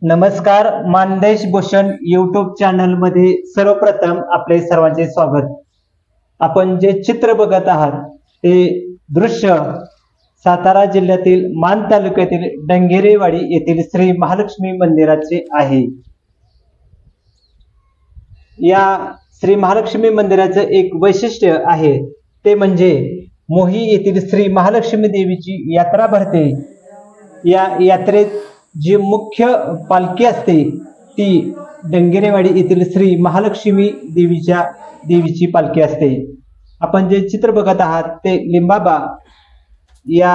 नमस्कार, Mandesh Bhushan YouTube channel मध्ये सर्वप्रथम आपले सर्वांचे स्वागत। आपण जे चित्र बघत आहात ते दृश्य सातारा जिल्ह्यातील मान तालुक्यातील डंगेरेवाडी येथील श्री महालक्ष्मी मंदिराचे आहे। या श्री महालक्ष्मी मंदिराचे एक वैशिष्ट्य आहे ते म्हणजे मोही येथील श्री महालक्ष्मी देवीची यात्रा भरते। या यात्रेत जी मुख्य पालखी असते ती डंगेरेवाडी येथील श्री महालक्ष्मी देवीची पालखी असते। आपण जे चित्र बघत आहात ते लिंबाबा या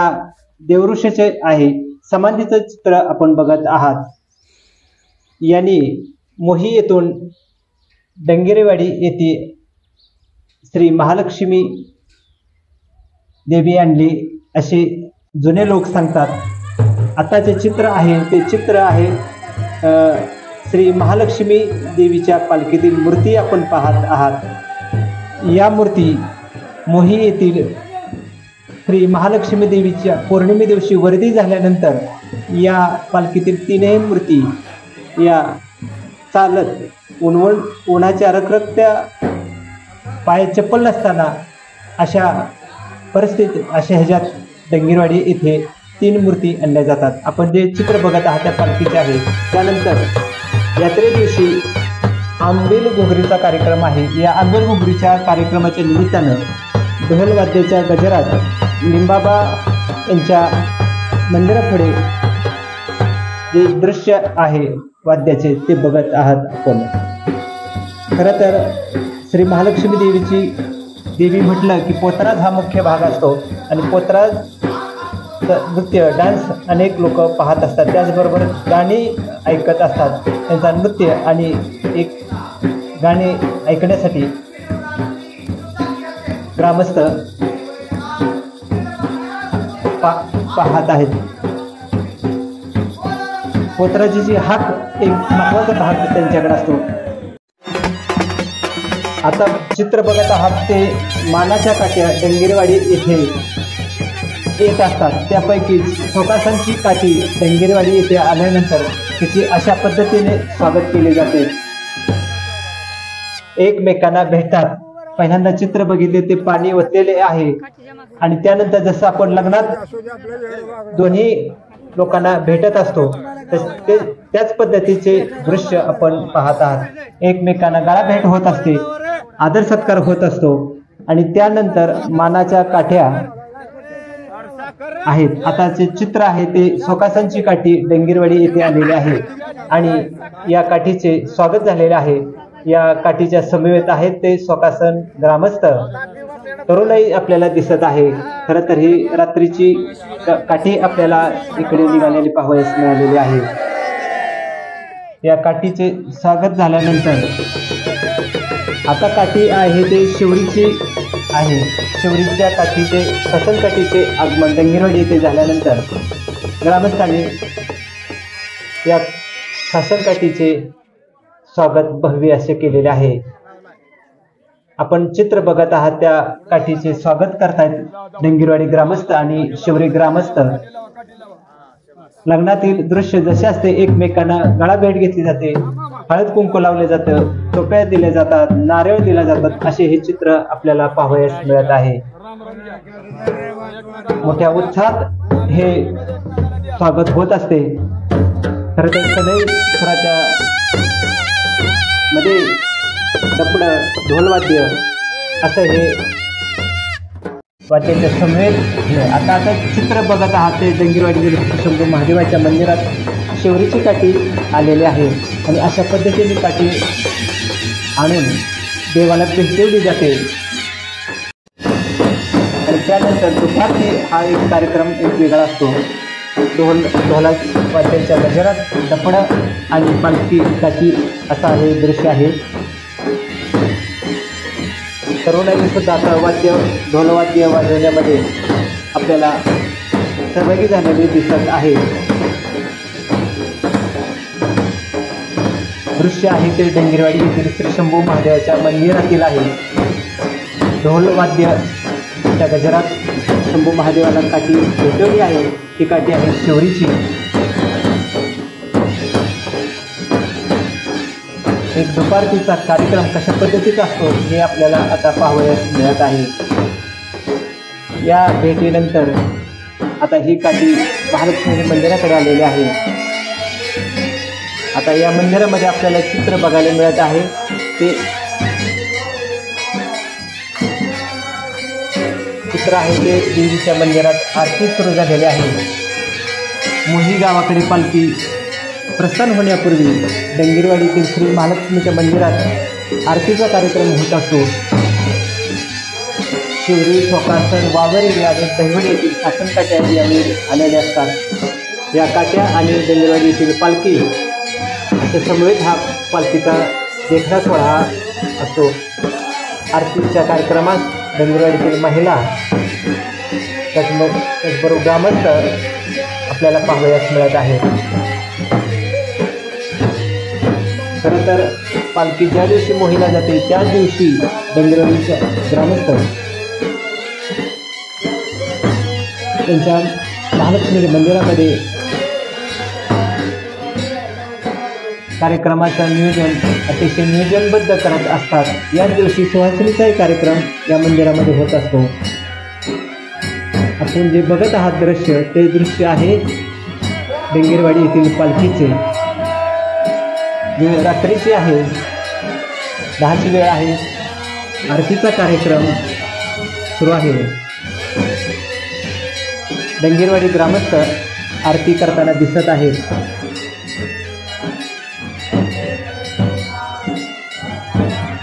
देवऋषीचे आहे। समाधीचे चित्र आपण बघत आहात। यांनी मोही येथून डंगेरेवाडी येथे श्री महालक्ष्मी देवी आणली असे जुने लोक सांगतात। आता जे चित्र आहे ते चित्र आहे श्री महालक्ष्मी देवीच्या पालखीतील मूर्ती आपण पाहत आहात। या मूर्ती मोही येथील श्री महालक्ष्मी देवीच्या पौर्णिमे दिवशी वर्दी झाल्यानंतर या पालखीतील तीनही मूर्ती या चालत उन्हाच्या रखरखत्या पायात चप्पल नसताना अशा परिस्थितीत ह्याच्यात डंगेरेवाडी येथे तीन मूर्ती आणल्या जातात। आपण जे चित्र बघत आहात त्या पालखीचे आहे। त्यानंतर यात्रे दिवशी आंबेल घुगरीचा कार्यक्रम आहे। या आंबेल घुगरीच्या कार्यक्रमाच्या निमित्तानं ढोल वाद्याच्या गजरात लिंबाबा यांच्या मंदिरापुढे जे दृश्य आहे वाद्याचे ते बघत आहात आपण। खरं तर श्री महालक्ष्मी देवी म्हटलं की पोतराज हा मुख्य भाग असतो आणि पोतराज नृत्य डान्स अनेक लोक पाहत असतात, त्याचबरोबर गाणी ऐकत असतात। त्यांचा नृत्य आणि एक गाणे ऐकण्यासाठी ग्रामस्थ पाहत आहेत। पोतराजीची हाक एक महत्त्वाचा भाग त्यांच्याकडे असतो। आता चित्र बघत आहात ते मानाच्या काठ्या डंगेरेवाडी येथे येत असतात। त्यापैकी सोकासांची काठी डंगेरेवाडी येथे आल्यानंतर तिची अशा पद्धतीने स्वागत केले जाते। एकमेकांना भेटतात। पहिल्यांदा चित्र बघितले ते पाणी ओतलेले आहे आणि त्यानंतर जसं आपण लग्नात दोन्ही लोकांना भेटत असतो त्याच पद्धतीचे दृश्य आपण पाहत आहात। एकमेकांना गळाभेट होत असते, आदर सत्कार होत असतो आणि त्यानंतर मानाच्या काठ्या आहेत। आताचे चित्र आहे ते सोकासांची काठी डंगेरेवाडी येथे आलेली आहे आणि या काठीचे स्वागत झालेले आहे। या काठीच्या समवेत आहेत ते सोकासन ग्रामस्थ तरुणही आपल्याला दिसत आहे। खरं तर ही रात्रीची काठी आपल्याला इकडे निघालेली पाहावयास मिळालेली आहे। या काठीचे स्वागत झाल्यानंतर आता काठी आहे ते शिवरीची आहे। शिवरीच्या काठीचे फसल काठीचे आगमन डंगेरेवाडी येथे झाल्यानंतर ग्रामस्थांनी या फसल काठीचे स्वागत भव्य असे केलेले आहे। आपण चित्र बघत आहात त्या काठीचे स्वागत करतायत डंगेरेवाडी ग्रामस्थ आणि शिवरी ग्रामस्थ। लग्नातील दृश्य जसे असते एकमेकांना गळाभेट घेतली जाते, हळद कुंकू लावले जातं, टोप्या दिल्या जातात, नारळ दिल्या जातात असे हे चित्र आपल्याला पाहावयास मिळत आहे। मोठ्या उत्साहात हे स्वागत होत असते। खरं तर सदैव मध्ये डपड ढोलवाद्य असं हे वाद्याच्या समवेत आता चित्र बघत आहात ते डंगेरेवाडी शंभू महादेवाच्या मंदिरात शिवरीची काठी आलेली आहे आणि अशा पद्धतीने काठी आणून देवाला भेटवली जाते। आणि त्यानंतर दुपारची हा एक कार्यक्रम एक वेगळा असतो। ढोला वाद्यांच्या गजरात डपड आणि पालखी काठी असा हे दृश्य आहे। तरुणांनी सुद्धा आता ढोलवाद्य वाजवण्यामध्ये आपल्याला सहभागी झालेले दिसत आहे। दृश्य आहे ते डंगेरेवाडी येथील श्री शंभू महादेवाच्या मंदिरातील आहे। ढोलवाद्याच्या गजरात शंभू महादेवाला काठी भेटवली आहे। ही काठी आहे शिवरीची। एक दुपारतीचा कार्यक्रम कशा पद्धतीचा असतो हे आपल्याला आता पाहावयास मिळत आहे। या भेटीनंतर आता ही काठी महालक्ष्मी मंदिराकडे आलेली आहे। आता या मंदिरामध्ये आपल्याला चित्र बघायला मिळत आहे। ते चित्र आहे ते देवीच्या मंदिरात आरती सुरू झालेली आहे। मोही गावाकडे पालखी प्रस्थान होण्यापूर्वी डंगेरवाडीतील श्री महालक्ष्मीच्या मंदिरात आरतीचा कार्यक्रम होत असतो। शिवरी, ठोकासन, वावरे आणि दहिवडी येथील शासन काट्या यावेळी आलेल्या असतात। या काट्या आणि डंगेरवाडी येथील पालखी असे समवेत हा पालखीचा देखणा सोहळा असतो। आरतीच्या कार्यक्रमात डंगेरवाडीतील महिला त्याचबरोबर ग्रामस्थ आपल्याला पाहावयास मिळत आहे। खरं तर पालखी ज्या दिवशी मोहीला जाते त्याच दिवशी डंगेरवाडीच्या ग्रामस्थ त्यांच्या महालक्ष्मी मंदिरामध्ये कार्यक्रमाचं नियोजन अतिशय नियोजनबद्ध करत असतात। याच दिवशी सुहासिनीचाही कार्यक्रम या मंदिरामध्ये होत असतो। आपण जे बघत आहात दृश्य ते दृश्य आहे डंगेरवाडी येथील पालखीचे। वेळ रात्रीची आहे, 10ची वेळ आहे। आरतीचा कार्यक्रम सुरू आहे। डंगेरवाडी ग्रामस्थ आरती करताना दिसत आहेत।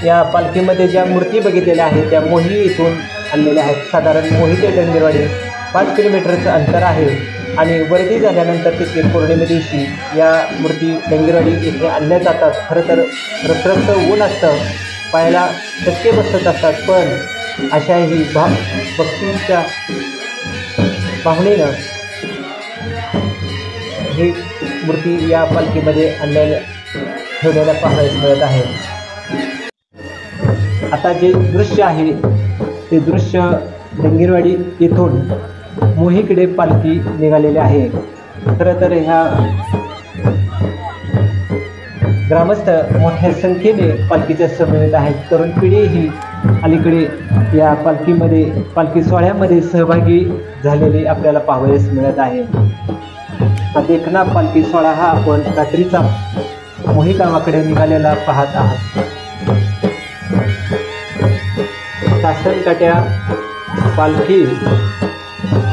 या पालखीमध्ये ज्या मूर्ती बघितलेल्या आहेत त्या मोही येथून आणलेल्या आहेत। साधारण मोही ते डंगेरवाडी 5 किलोमीटरचं अंतर आहे आणि वर्दी झाल्यानंतर तिथे पौर्णिमे दिवशी या मूर्ती डंगेरवाडी येथे आणल्या जातात। खरं तर रखरखतं ऊन असतं, पायाला चटके बसत असतात, पण अशाही भक्तीच्या भावनेनं ही मूर्ती या पालखीमध्ये ठेवलेल्या पाहायला मिळत आहे। आता जे दृश्य आहे ते दृश्य डंगेरवाडी येथून मोहीकडे पालखी निघालेली आहे। खरं तर ह्या ग्रामस्थ मोठ्या संख्येने पालखीच्या समवेत आहेत। तरुण पिढी ही अलीकडे या पालखी सोहळ्यामध्ये सहभागी झालेली आपल्याला पाहावयास मिळत आहे। हा देखणा पालखी सोहळा हा आपण रात्रीचा मोही गावाकडे निघालेला पाहत आहात। शासन काट्या, पालखी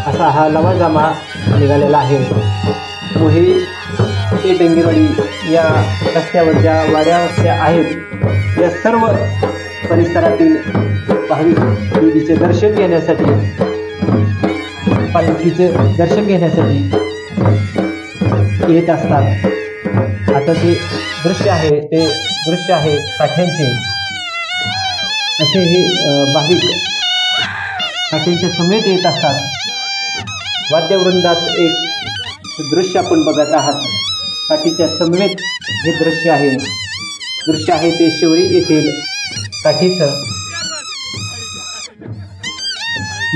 असा हा लवाजमा निघालेला आहे। मोही ते डंगेरवाडी या रस्त्यावर ज्या वाड्या वस्त्या आहेत या सर्व परिसरातील भाविक देवीचे दर्शन घेण्यासाठी, पालखीचे दर्शन घेण्यासाठी येत असतात। आता जे दृश्य आहे ते दृश्य आहे काठ्यांचे। असे हे भाविक काठ्यांच्या समेत येत असतात। वाद्यवृंदात एक दृश्य आपण बघत आहात। काठीच्या समवेत हे दृश्य आहे ते शिवरी येथील काठीचं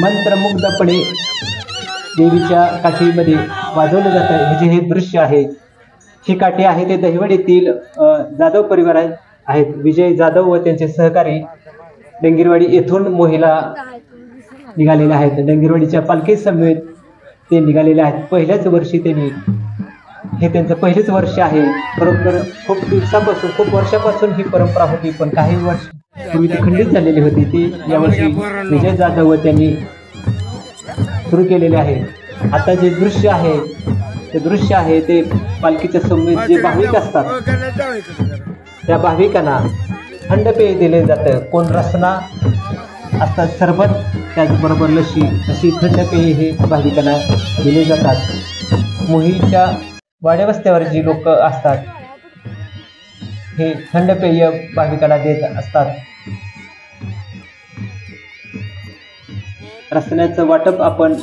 मंत्रमुग्धपणे देवीच्या काठीमध्ये वाजवलं जातं हे दृश्य आहे। ही काठी आहे ते दहिवडीतील जाधव परिवार आहेत। विजय जाधव व त्यांचे सहकारी डंगेरवाडी येथून मोहीला निघालेले आहेत। डंगेरवाडीच्या पालखी समवेत ते निघालेले आहेत। पहिल्याच वर्षी त्यांनी हे त्यांचं पहिलेच वर्ष आहे। बरोबर खूप वर्षापासून ही परंपरा होती, पण काही वर्ष पूर्वी ती खंडित झालेली होती। ती यावर्षी विजय जाधव व त्यांनी सुरू केलेले आहे। आता जे दृश्य आहे ते पालखीच्या समवेत जे भाविक असतात त्या भाविकांना थंड पेय दिले जातं। कोण रसना असतात, सरबत, त्याचबरोबर लस्सी अशी थंड पेय हे भाविकांना दिले जातात। मोहीच्या वाड्यावस्त्यावर जी लोक असतात हे थंड पेय भाविकांना देत असतात। रसण्याचं वाटप आपण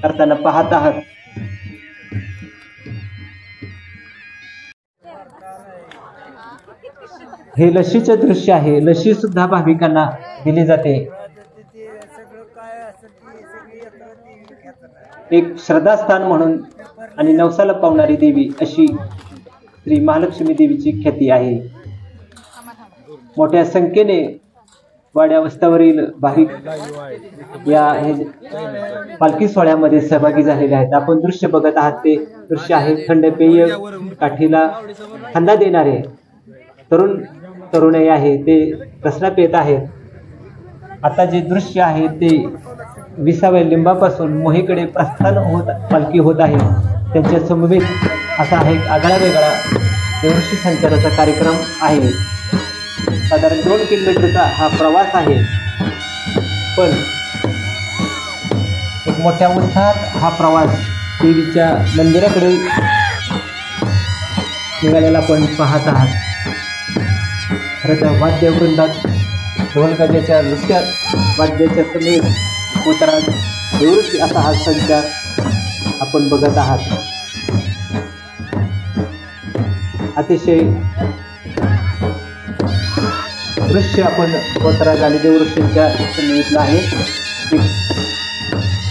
करताना पाहत आहात। हे लस्सीचे दृश्य आहे। लस्सी सुद्धा भाविकांना दिली जाते। एक श्रद्धास्थान म्हणून आणि नवसाला पावणारी देवी अशी श्री महालक्ष्मी देवीची ख्याती आहे। मोठ्या संख्येने वाड्या वस्त्यावरील भाविक या पालखी सोहळ्यामध्ये सहभागी झालेले आहेत. आपण दृश्य बघत आहात ते दृश्य आहे थंड पेय काठीला थंडा देणारे तरुण तरुणी आहे ते रसना पित आहेत. आता जे दृश्य आहे ते 20व्या लिंबापासून मोहीकडे प्रस्थान पालखी होत आहे. त्यांच्या समवेत असा एक आगळा वेगळा देवऋषी संचाराचा कार्यक्रम आहे. साधारण 2 किलोमीटरचा हा प्रवास आहे, पण एक मोठ्या उत्साहात हा प्रवास देवीच्या मंदिराकडे निघालेला आपण पाहत आहात. खरं तर वाद्यवृंदात ढोल गजाच्या नृत्यात वाद्याच्या समेत उतरा देवऋषी असा हा संचार आपण बघत आहात. अतिशय दृश्य आपण पोतरा गाली देवऋषींच्या सन्निहितलं आहे.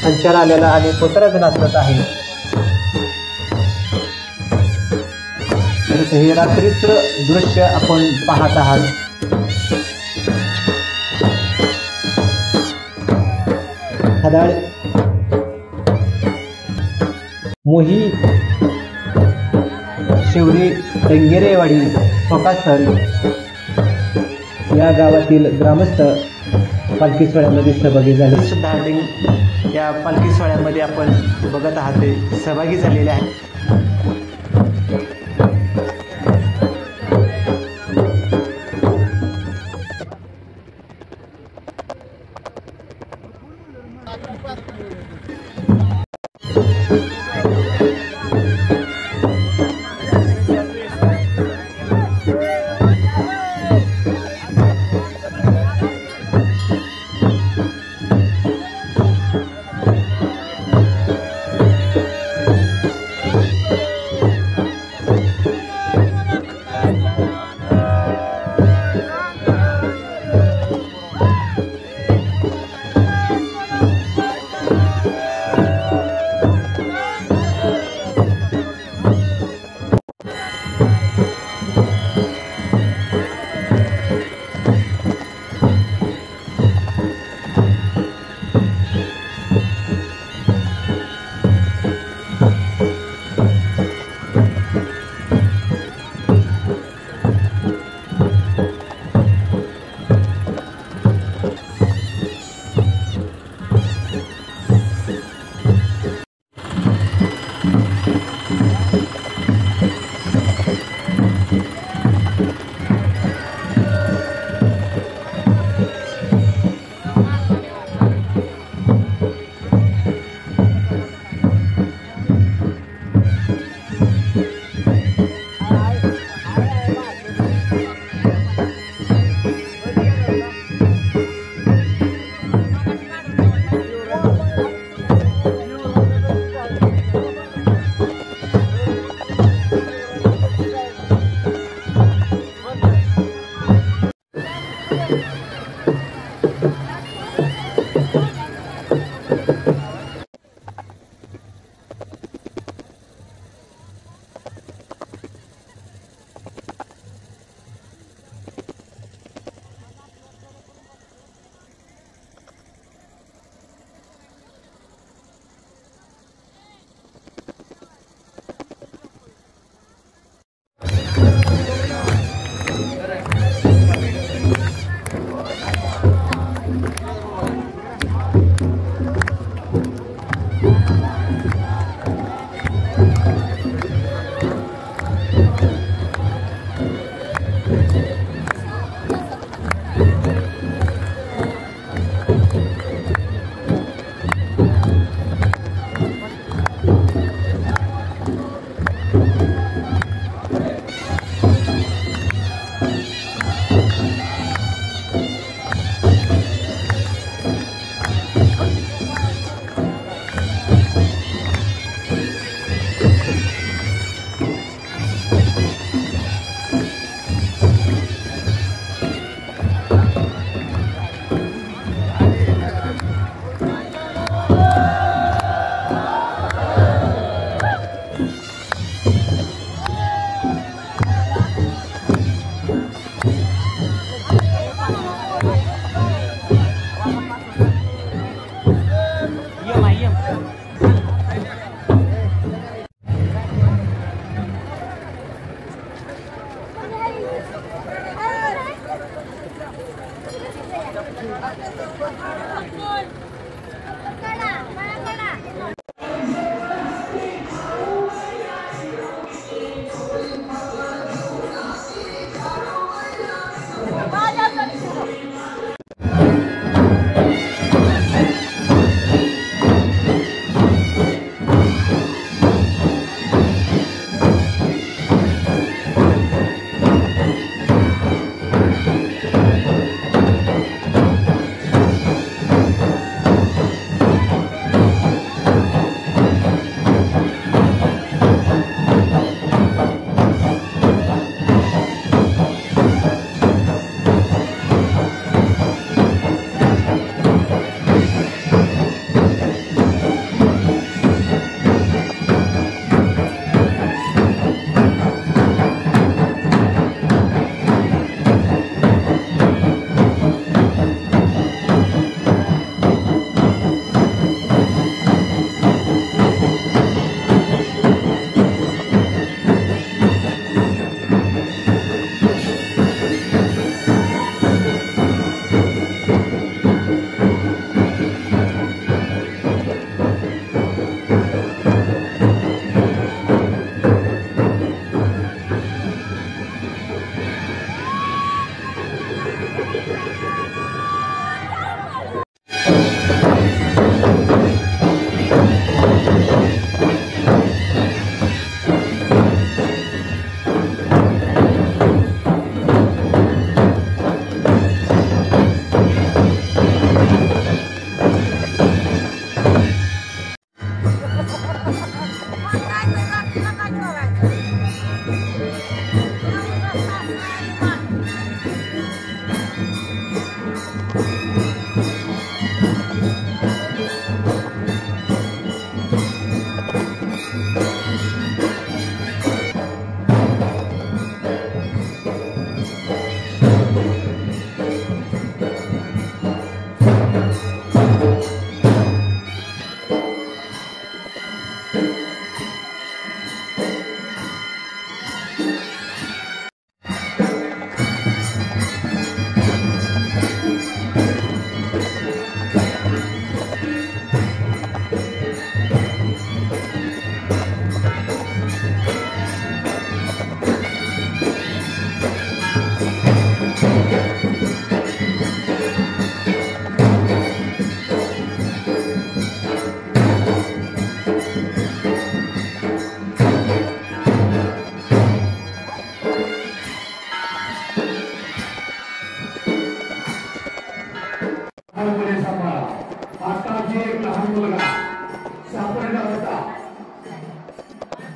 संचार आलेला आणि पोतराच नाचत आहे. हे रात्रीचं दृश्य आपण पाहत आहात. खदाळ मोही शिवरी डेंगेरेवाडी सोकासन या गावातील ग्रामस्थ पालखी सोहळ्यामध्ये सहभागी झाले. सुद्धा या पालखी सोहळ्यामध्ये आपण बघत आहात ते सहभागी झालेले आहेत.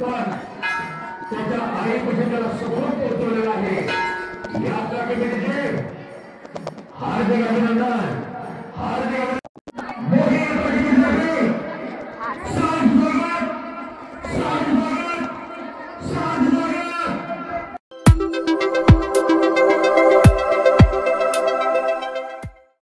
पण त्याच्या आईपासून त्याला सपोर्ट पोहोचवलेला आहे. या हार्दिक अभिनंदन. हार्दिक